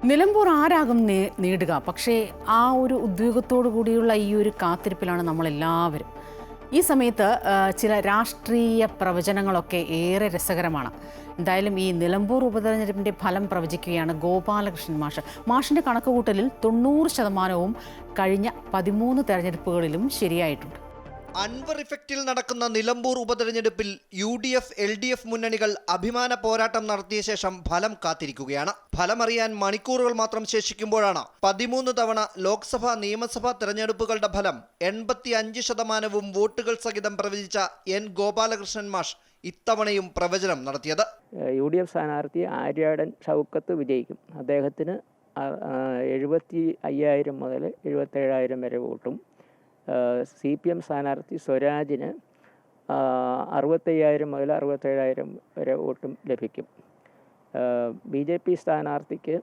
നിലമ്പൂർ ആരാകും നേടുക? പക്ഷേ ആ ഒരു ഉദ്യോഗത്തോടു കൂടിയുള്ള ഈ ഒരു കാത്തിരിപ്പിലാണ് നമ്മളെല്ലാവരും. ഈ സമയത്ത് ചില രാഷ്ട്രീയ പ്രവചനങ്ങളൊക്കെ ഏറെ രസകരമാണ്. എന്തായാലും ഈ നിലമ്പൂർ ഉപതെരഞ്ഞെടുപ്പിൻ്റെ ഫലം പ്രവചിക്കുകയാണ് ഗോപാലകൃഷ്ണൻ മാഷ്. മാഷിൻ്റെ കണക്കുകൂട്ടലിൽ 90% കഴിഞ്ഞ 13 തെരഞ്ഞെടുപ്പുകളിലും ശരിയായിട്ടുണ്ട്. അൻവർ ഇഫക്റ്റിൽ നടക്കുന്ന നിലമ്പൂർ ഉപതെരഞ്ഞെടുപ്പിൽ UDF LDF മുന്നണികൾ അഭിമാന പോരാട്ടം നടത്തിയ ശേഷം ഫലം കാത്തിരിക്കുകയാണ്. ഫലമറിയാൻ മണിക്കൂറുകൾ മാത്രം ശേഷിക്കുമ്പോഴാണ് 13 തവണ ലോക്സഭാ നിയമസഭാ തെരഞ്ഞെടുപ്പുകളുടെ ഫലം 85% വോട്ടുകൾ സഹിതം പ്രവചിച്ച N ഗോപാലകൃഷ്ണൻ മാഷ് ഇത്തവണയും പ്രവചനം നടത്തിയത്. UDF സ്ഥാനാർത്ഥി ആര്യാടൻ ഷൗക്കത്ത് വിജയിക്കും. അദ്ദേഹത്തിന് 75,000 മുതൽ 77,000 വരെ വോട്ടും, CPM സ്ഥാനാർത്ഥി സ്വരാജിന് 65,000 മുതൽ 67,000 വരെ വോട്ടും ലഭിക്കും. BJP സ്ഥാനാർത്ഥിക്ക്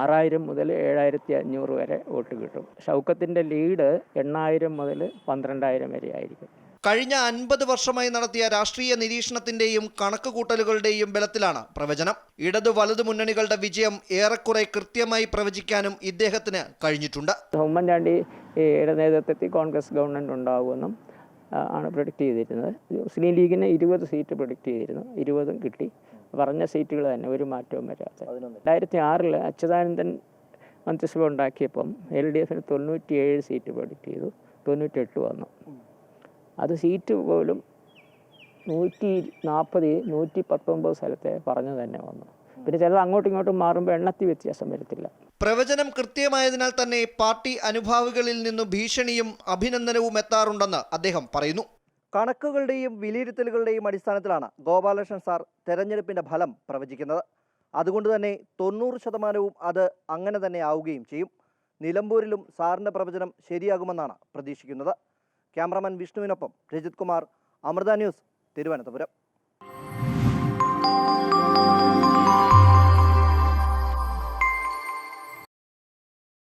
6,000 മുതൽ 7,500 വരെ വോട്ട് കിട്ടും. ഷൗക്കത്തിൻ്റെ ലീഡ് 8,000 മുതൽ 12,000 വരെ ആയിരിക്കും. കഴിഞ്ഞ 50 വർഷമായി നടത്തിയ രാഷ്ട്രീയ നിരീക്ഷണത്തിന്റെയും കണക്കുകൂട്ടലുകളുടെയും ബലത്തിലാണ് പ്രവചനം. ഇടതു വലതു മുന്നണികളുടെ വിജയം ഏറെക്കുറെ കൃത്യമായി പ്രവചിക്കാനും ഇദ്ദേഹത്തിന് കഴിഞ്ഞിട്ടുണ്ട്. ഉമ്മൻചാണ്ടിയുടെ നേതൃത്വത്തിൽ കോൺഗ്രസ് ഗവൺമെൻറ് ഉണ്ടാകുമെന്നും ആണ് പ്രൊഡിക്റ്റ് ചെയ്തിരുന്നത്. മുസ്ലിം ലീഗിന് 20 സീറ്റ് പ്രൊഡിക്റ്റ് ചെയ്തിരുന്നു. 20 കിട്ടി. പറഞ്ഞ സീറ്റുകൾ തന്നെ, ഒരു മാറ്റവും വരാത്ത. 2006 അച്യുതാനന്ദൻ മന്ത്രിസഭ ഉണ്ടാക്കിയപ്പം LDFന് 97 സീറ്റ് പ്രൊഡിക്റ്റ് ചെയ്തു. 98 വന്നു. അത് സീറ്റ് പോലും 140, 119 സ്ഥലത്തെ പറഞ്ഞു തന്നെ വന്നു. പിന്നെ ചിലത് അങ്ങോട്ടും ഇങ്ങോട്ടും മാറുമ്പോൾ എണ്ണത്തിൽ വ്യത്യാസം വരത്തില്ല. പ്രവചനം കൃത്യമായതിനാൽ തന്നെ പാർട്ടി അനുഭാവികളിൽ നിന്നു ഭീഷണിയും അഭിനന്ദനവും എത്താറുണ്ടെന്ന് അദ്ദേഹം പറയുന്നു. കണക്കുകളുടെയും വിലയിരുത്തലുകളുടെയും അടിസ്ഥാനത്തിലാണ് ഗോപാലകൃഷ്ണൻ സാർ തെരഞ്ഞെടുപ്പിന്റെ ഫലം പ്രവചിക്കുന്നത്. അതുകൊണ്ട് തന്നെ 90% അത് അങ്ങനെ തന്നെ ആവുകയും ചെയ്യും. നിലമ്പൂരിലും സാറിന്റെ പ്രവചനം ശരിയാകുമെന്നാണ് പ്രതീക്ഷിക്കുന്നത്. ക്യാമറാമാൻ വിഷ്ണുവിനൊപ്പം രജിത് കുമാർ, അമൃത ന്യൂസ്, തിരുവനന്തപുരം.